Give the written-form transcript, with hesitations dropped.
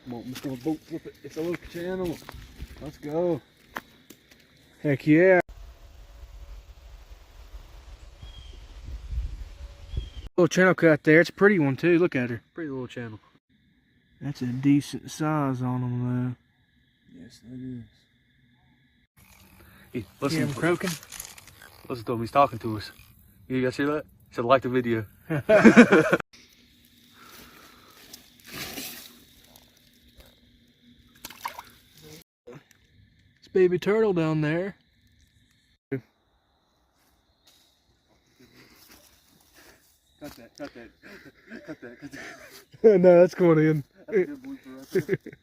Come on, I'm just gonna boat flip it. It's a local channel. Let's go. Heck yeah. Little channel cut there. It's a pretty one too. Look at her. Pretty little channel. That's a decent size on them Yes, it is. though. Hey, listen. Hear him croaking? Listen to him. He's talking to us. You guys hear that? He said, like the video. It's baby turtle down there. Cut that. Cut that. Cut that. Cut that. No, that's going in. That's a good blooper right there.